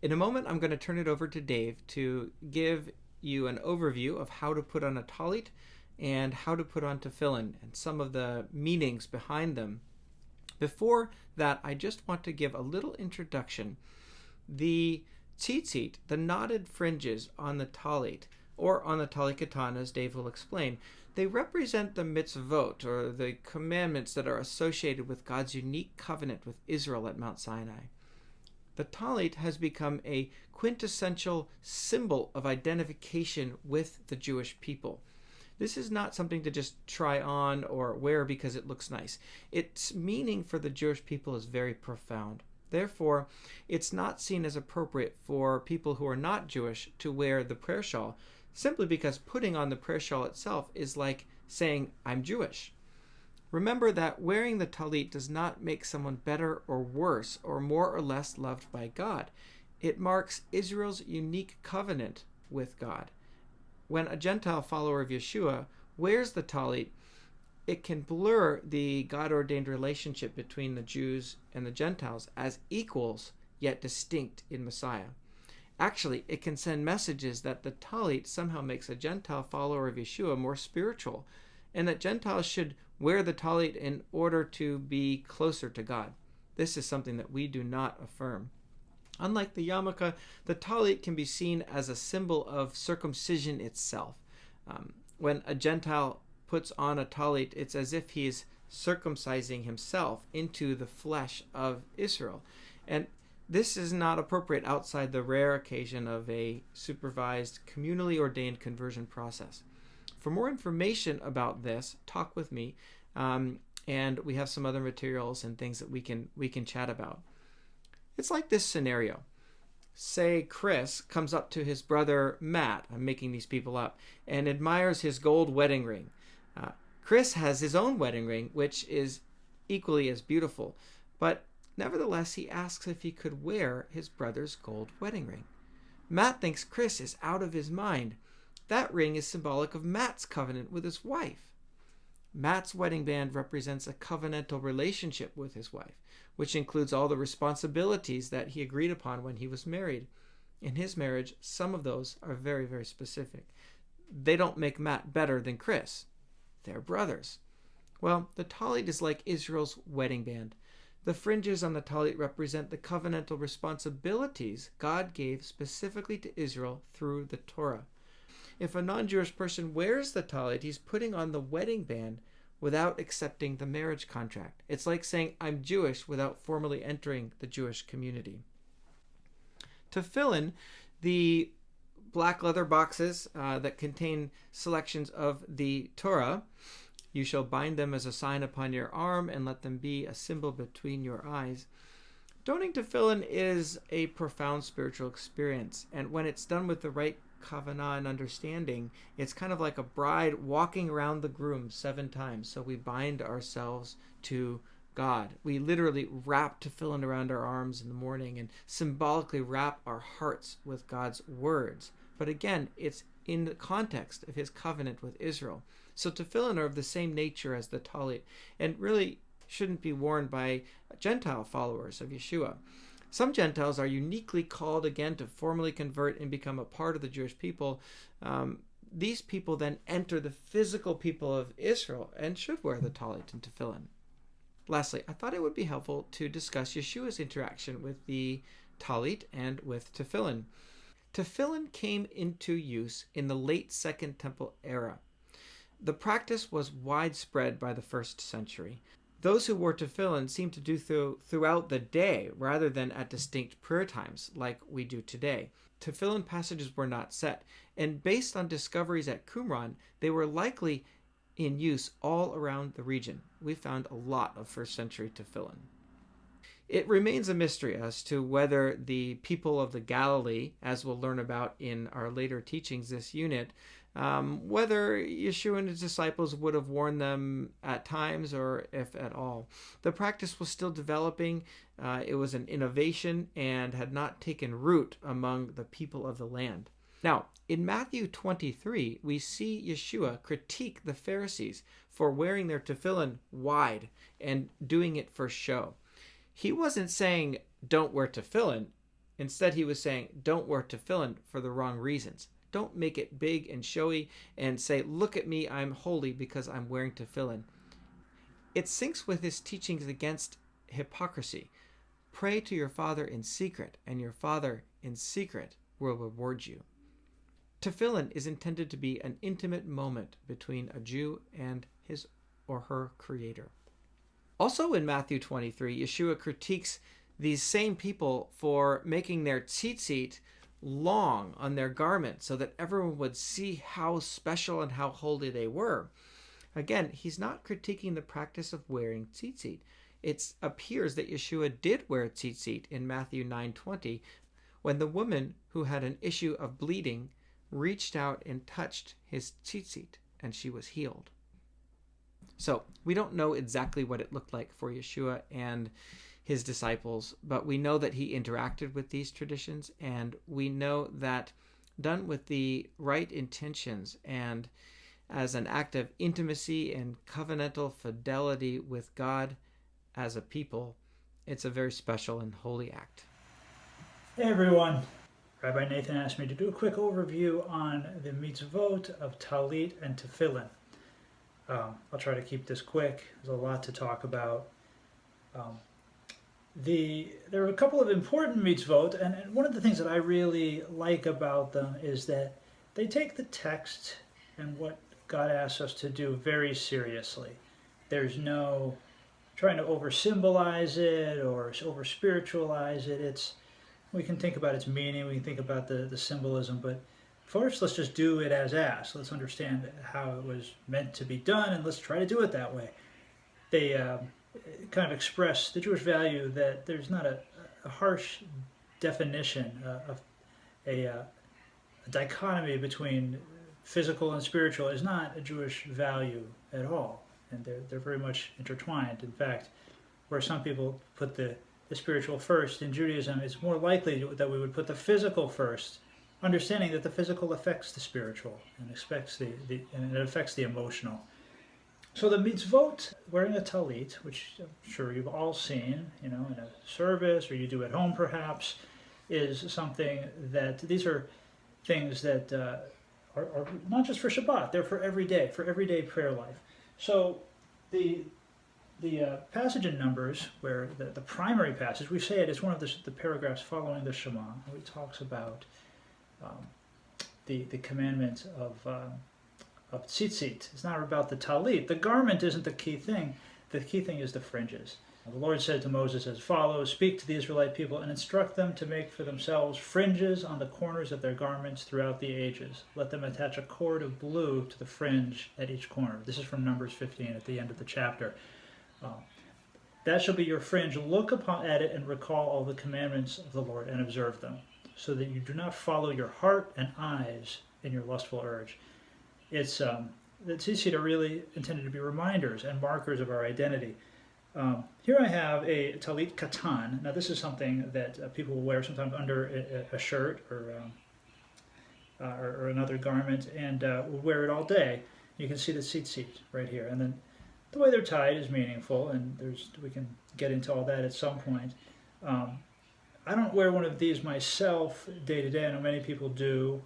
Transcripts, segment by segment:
In a moment, I'm going to turn it over to Dave to give you an overview of how to put on a tallit and how to put on tefillin and some of the meanings behind them. Before that, I just want to give a little introduction. The tzitzit, the knotted fringes on the tallit, or on the tallit katan, as Dave will explain, they represent the mitzvot, or the commandments that are associated with God's unique covenant with Israel at Mount Sinai. The tallit has become a quintessential symbol of identification with the Jewish people. This is not something to just try on or wear because it looks nice. Its meaning for the Jewish people is very profound. Therefore, it's not seen as appropriate for people who are not Jewish to wear the prayer shawl, simply because putting on the prayer shawl itself is like saying, I'm Jewish. Remember that wearing the tallit does not make someone better or worse or more or less loved by God. It marks Israel's unique covenant with God. When a Gentile follower of Yeshua wears the tallit, it can blur the God-ordained relationship between the Jews and the Gentiles as equals, yet distinct in Messiah. Actually, it can send messages that the tallit somehow makes a Gentile follower of Yeshua more spiritual, and that Gentiles should wear the tallit in order to be closer to God. This is something that we do not affirm. Unlike the yarmulke, the tallit can be seen as a symbol of circumcision itself. When a Gentile puts on a tallit, it's as if he is circumcising himself into the flesh of Israel. And this is not appropriate outside the rare occasion of a supervised, communally ordained conversion process. For more information about this, talk with me, and we have some other materials and things that we can chat about. It's like this scenario. Say Chris comes up to his brother Matt, I'm making these people up, and admires his gold wedding ring. Chris has his own wedding ring, which is equally as beautiful, but nevertheless he asks if he could wear his brother's gold wedding ring. Matt thinks Chris is out of his mind. That ring is symbolic of Matt's covenant with his wife. Matt's wedding band represents a covenantal relationship with his wife, which includes all the responsibilities that he agreed upon when he was married. In his marriage, some of those are very, very specific. They don't make Matt better than Chris. They're brothers. Well, the tallit is like Israel's wedding band. The fringes on the tallit represent the covenantal responsibilities God gave specifically to Israel through the Torah. If a non-Jewish person wears the tallit, he's putting on the wedding band without accepting the marriage contract. It's like saying, I'm Jewish without formally entering the Jewish community. Tefillin, the black leather boxes that contain selections of the Torah, you shall bind them as a sign upon your arm and let them be a symbol between your eyes. Donning tefillin is a profound spiritual experience, and when it's done with the right kavanah and understanding, it's kind of like a bride walking around the groom 7 times. So we bind ourselves to God. We literally wrap tefillin around our arms in the morning and symbolically wrap our hearts with God's words. But again, it's in the context of his covenant with Israel. So tefillin are of the same nature as the tallit, and really shouldn't be worn by Gentile followers of Yeshua. Some Gentiles are uniquely called again to formally convert and become a part of the Jewish people. These people then enter the physical people of Israel and should wear the tallit and tefillin. Lastly, I thought it would be helpful to discuss Yeshua's interaction with the tallit and with tefillin. Tefillin came into use in the late Second Temple era. The practice was widespread by the 1st century. Those who wore tefillin seemed to do throughout the day rather than at distinct prayer times like we do today. Tefillin passages were not set, and based on discoveries at Qumran, they were likely in use all around the region. We found a lot of 1st century tefillin. It remains a mystery as to whether the people of the Galilee, as we'll learn about in our later teachings this unit, whether Yeshua and his disciples would have worn them at times or if at all. The practice was still developing. It was an innovation and had not taken root among the people of the land. Now, in Matthew 23, we see Yeshua critique the Pharisees for wearing their tefillin wide and doing it for show. He wasn't saying, don't wear tefillin. Instead, he was saying, don't wear tefillin for the wrong reasons. Don't make it big and showy and say, look at me, I'm holy because I'm wearing tefillin. It syncs with his teachings against hypocrisy. Pray to your Father in secret, and your Father in secret will reward you. Tefillin is intended to be an intimate moment between a Jew and his or her Creator. Also in Matthew 23, Yeshua critiques these same people for making their tzitzit long on their garment so that everyone would see how special and how holy they were. Again, he's not critiquing the practice of wearing tzitzit. It appears that Yeshua did wear tzitzit in Matthew 9:20 when the woman who had an issue of bleeding reached out and touched his tzitzit and she was healed. So we don't know exactly what it looked like for Yeshua and his disciples, but we know that he interacted with these traditions, and we know that done with the right intentions and as an act of intimacy and covenantal fidelity with God as a people, it's a very special and holy act. Hey everyone, Rabbi Nathan asked me to do a quick overview on the mitzvot of Tallit and Tefillin. I'll try to keep this quick. There's a lot to talk about. There are a couple of important mitzvot, and one of the things that I really like about them is that they take the text and what God asks us to do very seriously. There's no trying to over-symbolize it or over-spiritualize it. We can think about its meaning, we can think about the symbolism, but first let's just do it as asked. Let's understand how it was meant to be done, and let's try to do it that way. They kind of express the Jewish value that there's not a harsh definition, a dichotomy between physical and spiritual is not a Jewish value at all, and they're very much intertwined. In fact, where some people put the spiritual first in Judaism, it's more likely that we would put the physical first, understanding that the physical affects the spiritual and and it affects the emotional. So the mitzvot, wearing a tallit, which I'm sure you've all seen, in a service or you do at home perhaps, is something that these are things that are not just for Shabbat, they're for everyday prayer life. So the passage in Numbers, where the primary passage, we say it's one of the paragraphs following the Shema, where it talks about the commandment of tzitzit. It's not about the talit. The garment isn't the key thing. The key thing is the fringes. The Lord said to Moses as follows, "Speak to the Israelite people and instruct them to make for themselves fringes on the corners of their garments throughout the ages. Let them attach a cord of blue to the fringe at each corner." This is from Numbers 15 at the end of the chapter. "That shall be your fringe. Look at it and recall all the commandments of the Lord and observe them, so that you do not follow your heart and eyes in your lustful urge." It's the tzitzit are really intended to be reminders and markers of our identity. Here I have a talit katan. Now this is something that people will wear sometimes under a shirt or another garment, and will wear it all day. You can see the tzitzit right here, and then the way they're tied is meaningful, and we can get into all that at some point. I don't wear one of these myself day to day. I know many people do,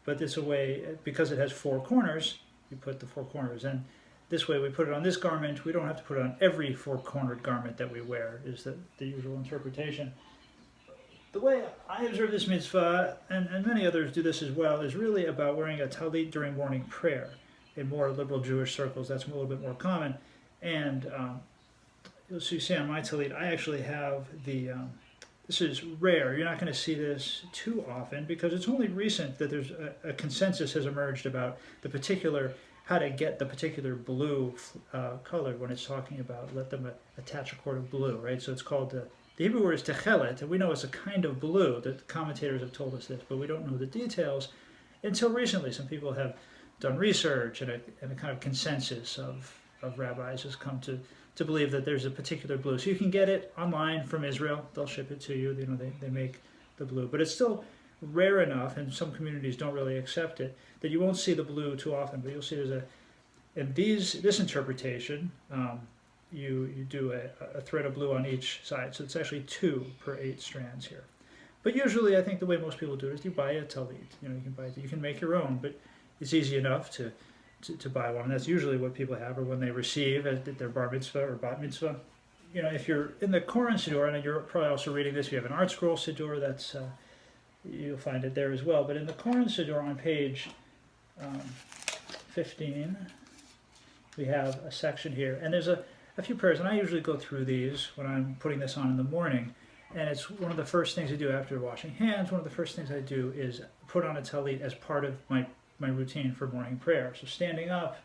but this way, because it has four corners, you put the four corners, and this way we put it on this garment. We don't have to put it on every four-cornered garment that we wear, is the usual interpretation. The way I observe this mitzvah, and many others do this as well, is really about wearing a talit during morning prayer. In more liberal Jewish circles, that's a little bit more common. And you'll see on my talit, I actually have this is rare. You're not going to see this too often because it's only recent that there's a consensus has emerged about how to get the particular blue color when it's talking about let them attach a cord of blue, right? So it's called the Hebrew word is techelet, and we know it's a kind of blue. The commentators have told us this, but we don't know the details until recently. Some people have done research, and a kind of consensus of rabbis has come to believe that there's a particular blue. So you can get it online from Israel. They'll ship it to you. They make the blue. But it's still rare enough, and some communities don't really accept it, that you won't see the blue too often. But you'll see in this interpretation, you do a thread of blue on each side. So it's actually 2 per 8 strands here. But usually, I think the way most people do it is you buy a tallit. You can make your own, but it's easy enough to buy one. And that's usually what people have, or when they receive at their bar mitzvah or bat mitzvah. If you're in the Koran Siddur, and you're probably also reading this, if you have an art scroll Siddur, that's you'll find it there as well. But in the Koran Siddur on page 15, we have a section here, and there's a few prayers, and I usually go through these when I'm putting this on in the morning. And it's one of the first things I do after washing hands. One of the first things I do is put on a tallit as part of my routine for morning prayer. So standing up,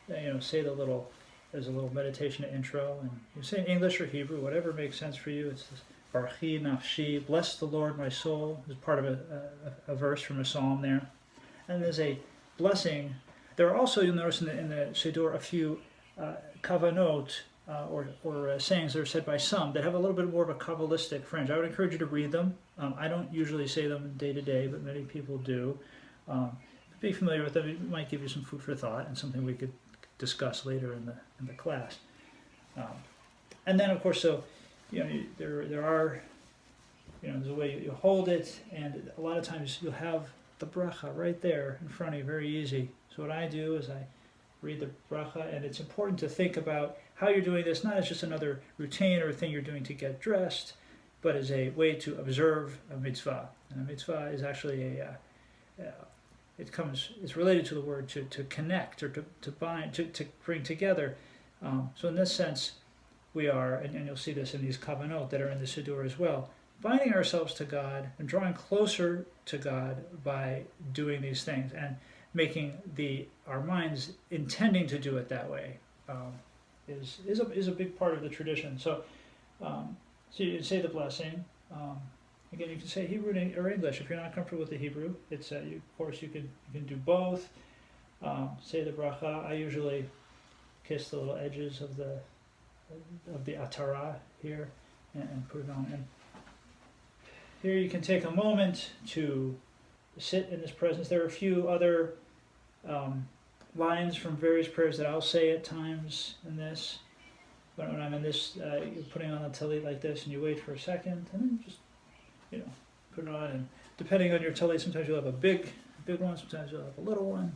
say there's a little meditation intro, and you say English or Hebrew, whatever makes sense for you. It's this Barchi Nafshi, bless the Lord my soul, is part of a verse from a psalm there. And there's a blessing. There are also, you'll notice in the Siddur, a few kavanot, or sayings that are said by some that have a little bit more of a Kabbalistic fringe. I would encourage you to read them. I don't usually say them day to day, but many people do. Be familiar with them. It might give you some food for thought and something we could discuss later in the class. And then, of course, so there are there's a way you hold it, and a lot of times you'll have the bracha right there in front of you, very easy. So what I do is I read the bracha, and it's important to think about how you're doing this, not as just another routine or a thing you're doing to get dressed, but as a way to observe a mitzvah. And a mitzvah is actually it's related to the word to connect, or to bind, to bring together. So in this sense, we are, and you'll see this in these kavanot that are in the Siddur as well, binding ourselves to God and drawing closer to God by doing these things, and making our minds intending to do it that way is a big part of the tradition. So you say the blessing. Again, you can say Hebrew or English if you're not comfortable with the Hebrew. It's of course you can do both. Say the bracha. I usually kiss the little edges of the atara here and put it on. And here you can take a moment to sit in this presence. There are a few other lines from various prayers that I'll say at times in this. But when I'm in this, you're putting on a tallit like this, and you wait for a second, and then just put it on. And depending on your tallit, sometimes you'll have a big one, sometimes you'll have a little one.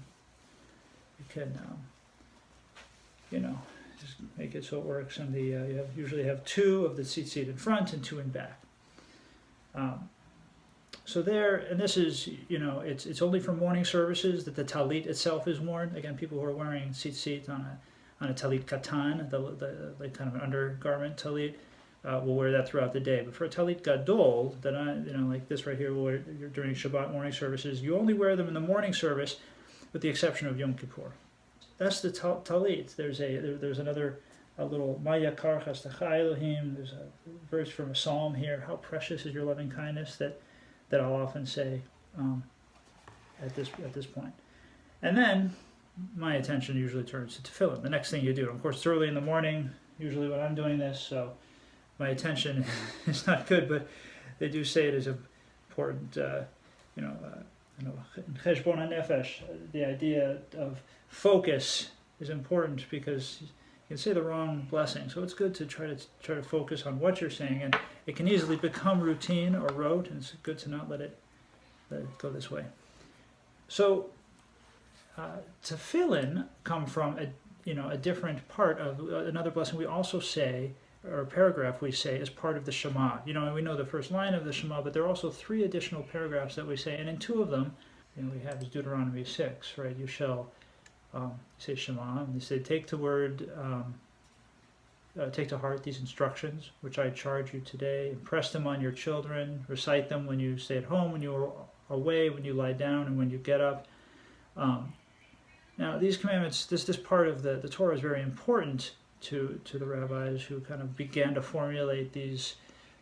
You can just make it so it works. And you usually have 2 of the tzitzit in front and 2 in back. So there, and this is, it's only for morning services that the tallit itself is worn. Again, people who are wearing tzitzit on a tallit katan, the kind of an undergarment tallit, will wear that throughout the day. But for a tallit gadol, that like this right here, during Shabbat morning services, you only wear them in the morning service, with the exception of Yom Kippur. That's the tallit. There's another little Maya Karchas Techa Elohim. There's a verse from a psalm here. How precious is your loving kindness, that I'll often say at this point. And then my attention usually turns to tefillin, the next thing you do. Of course, it's early in the morning, usually when I'm doing this, so my attention is not good, but they do say it is important, cheshbon hanefesh, the idea of focus is important, because you can say the wrong blessing. So it's good to try to focus on what you're saying, and it can easily become routine or rote, and it's good to not let it go this way. So tefillin come from a different part of another blessing we also say, or a paragraph we say, as part of the Shema. And we know the first line of the Shema, but there are also 3 additional paragraphs that we say, and in 2 of them, we have is Deuteronomy 6, right? You shall say Shema, and they say, take to heart these instructions which I charge you today. Impress them on your children. Recite them when you stay at home, when you are away, when you lie down, and when you get up. Now, these commandments, this part of the Torah is very important to the rabbis who kind of began to formulate these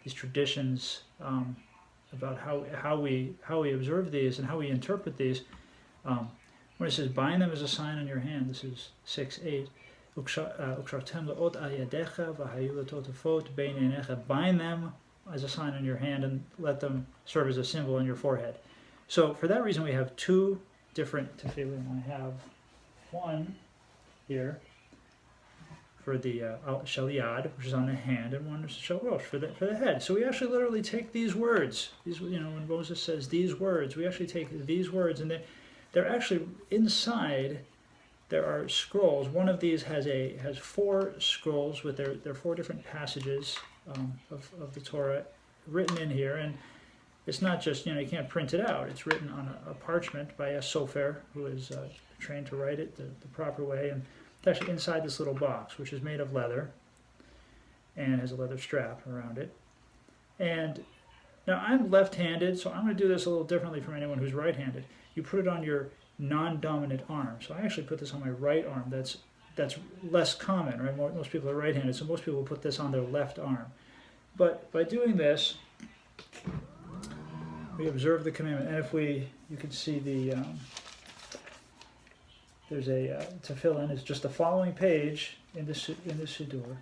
traditions about how we observe these and how we interpret these. When it says, bind them as a sign on your hand, this is 6:8. Bind them as a sign on your hand, and let them serve as a symbol on your forehead. So for that reason, we have 2 different tefillin. I have one here for the Shaliad, which is on the hand, and one is Shalrosh for the head. So we actually literally take these words. These, when Moses says these words, we actually take these words, and they're actually inside. There are scrolls. One of these has 4 scrolls with their 4 different passages of the Torah written in here, and it's not just you can't print it out. It's written on a parchment by a sofer who is trained to write it the proper way, and it's actually inside this little box, which is made of leather and has a leather strap around it. And now I'm left-handed, so I'm going to do this a little differently from anyone who's right-handed. You put it on your non-dominant arm. So I actually put this on my right arm. That's less common, right? Most people are right-handed, so most people put this on their left arm. But by doing this, we observe the commandment. And if you can see there's a Tefillin. It's just the following page in this Siddur.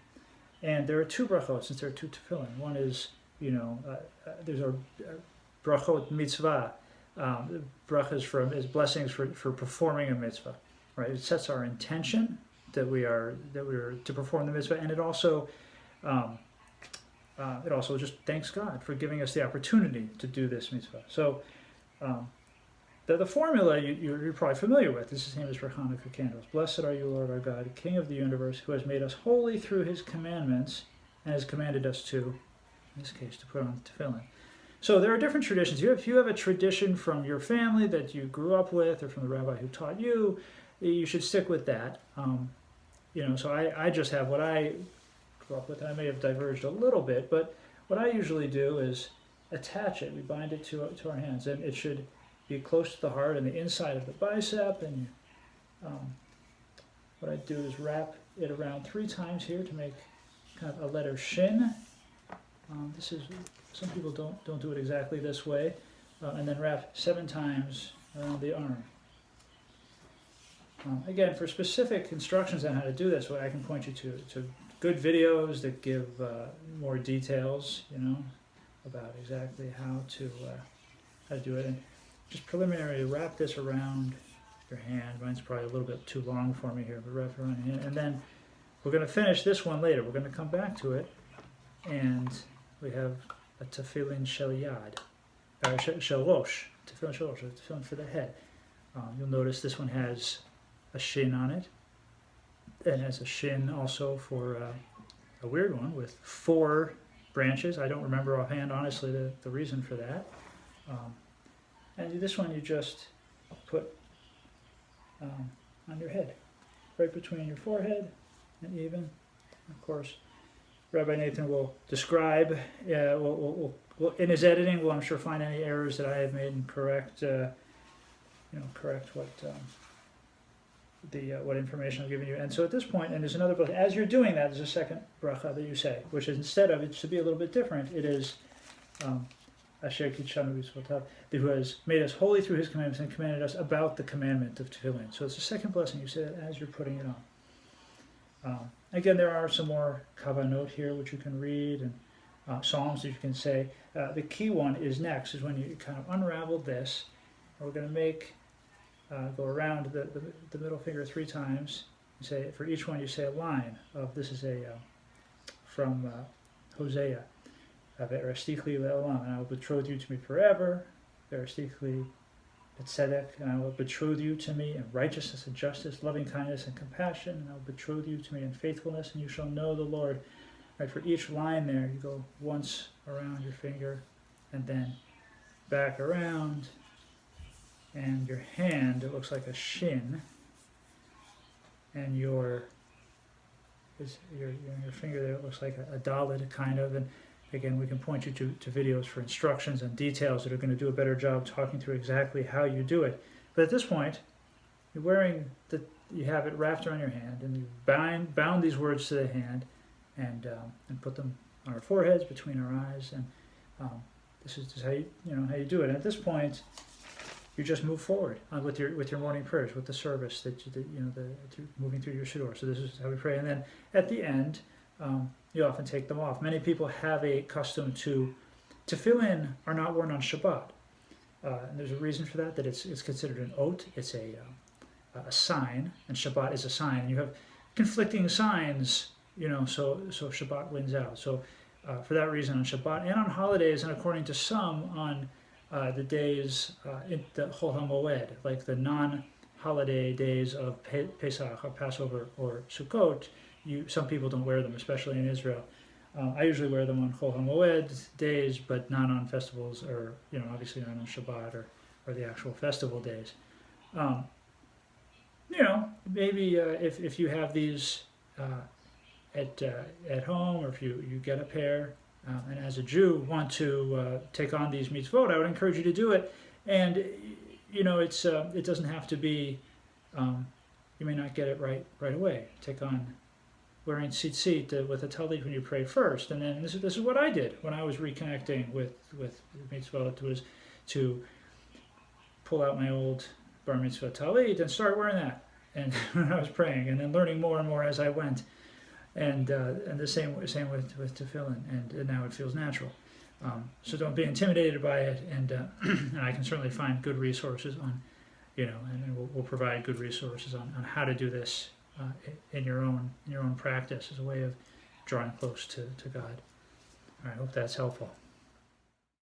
And there are 2 brachot, since there are 2 Tefillin. One is, there's a brachot mitzvah. Bracha is blessings for performing a mitzvah, right? It sets our intention that we are to perform the mitzvah, and it also just thanks God for giving us the opportunity to do this mitzvah. So the formula you're probably familiar with. This is the same as for Hanukkah candles. Blessed are you, Lord our God, King of the universe, who has made us holy through His commandments, and has commanded us to, in this case, to put on the tefillin. So there are different traditions. If you have a tradition from your family that you grew up with, or from the rabbi who taught you, you should stick with that. So I just have what I grew up with. I may have diverged a little bit, but what I usually do is attach it. We bind it to our hands, and it should be close to the heart and the inside of the bicep. And what I do is wrap it around 3 times here to make kind of a letter shin. Some people don't do it exactly this way, and then wrap 7 times around the arm. Again, for specific instructions on how to do this, I can point you to good videos that give more details, about exactly how to do it. And just preliminary, wrap this around your hand. Mine's probably a little bit too long for me here, but wrap it around your hand. And then we're going to finish this one later. We're going to come back to it, and we have a tefillin sheliad, or shalosh, tefillin shalosh, a tefillin for the head. You'll notice this one has a shin on it. It has a shin also for a weird one with 4 branches. I don't remember offhand, honestly, the reason for that. And this one you just put on your head, right between your forehead and even. Of course, Rabbi Nathan will describe, will in his editing, will I'm sure find any errors that I have made and correct what information I've given you. And so at this point, and there's another bracha. As you're doing that, there's a second bracha that you say, which is, instead of, it should be a little bit different. It is Asher Kitshanu B'Tzvotav, who has made us holy through His commandments and commanded us about the commandment of tefillin. So it's the second blessing. You say that as you're putting it on. Again, there are some more kavanot here which you can read, and psalms that you can say. The key one is next, is when you kind of unravel this. And we're going to make go around the middle finger 3 times. You say, for each one you say a line of, this is from Hosea. Ve'erestichli le'olam, and I will betroth you to me forever. Ve'erestichli betzedek, and I will betroth you to me in righteousness and justice, loving kindness and compassion, and I will betroth you to me in faithfulness, and you shall know the Lord. Right, for each line there, you go once around your finger, and then back around, and your hand, it looks like a shin, and your finger there, it looks like a dalet kind of. And again, we can point you to videos for instructions and details that are going to do a better job talking through exactly how you do it. But at this point, you're you have it wrapped around your hand, and you bound these words to the hand, and put them on our foreheads, between our eyes, and this is just how you do it. And at this point, you just move forward with your morning prayers, with the service that moving through your siddur. So this is how we pray, and then at the end, you often take them off. Many people have a custom to tefillin are not worn on Shabbat, and there's a reason for that. That it's considered an oat. It's a sign, and Shabbat is a sign. And you have conflicting signs so Shabbat wins out. So for that reason, on Shabbat and on holidays, and according to some, on the days in the Chol HaMoed, like the non-holiday days of Pesach or Passover or Sukkot, some people don't wear them, especially in Israel. I usually wear them on Chol HaMoed days, but not on festivals, or obviously not on Shabbat or the actual festival days. Maybe if you have these at home, or if you get a pair, and as a Jew want to take on these mitzvot, I would encourage you to do it. And it doesn't have to be. You may not get it right away. Take on wearing tzitzit with a tallit when you pray first, and then this is what I did when I was reconnecting with mitzvot, was to pull out my old bar mitzvah tallit and start wearing that, and when I was praying, and then learning more and more as I went, and the same with tefillin, and now it feels natural. So don't be intimidated by it, and and I can certainly find good resources on, and we'll provide good resources on how to do this in your own practice as a way of drawing close to God. All right, I hope that's helpful.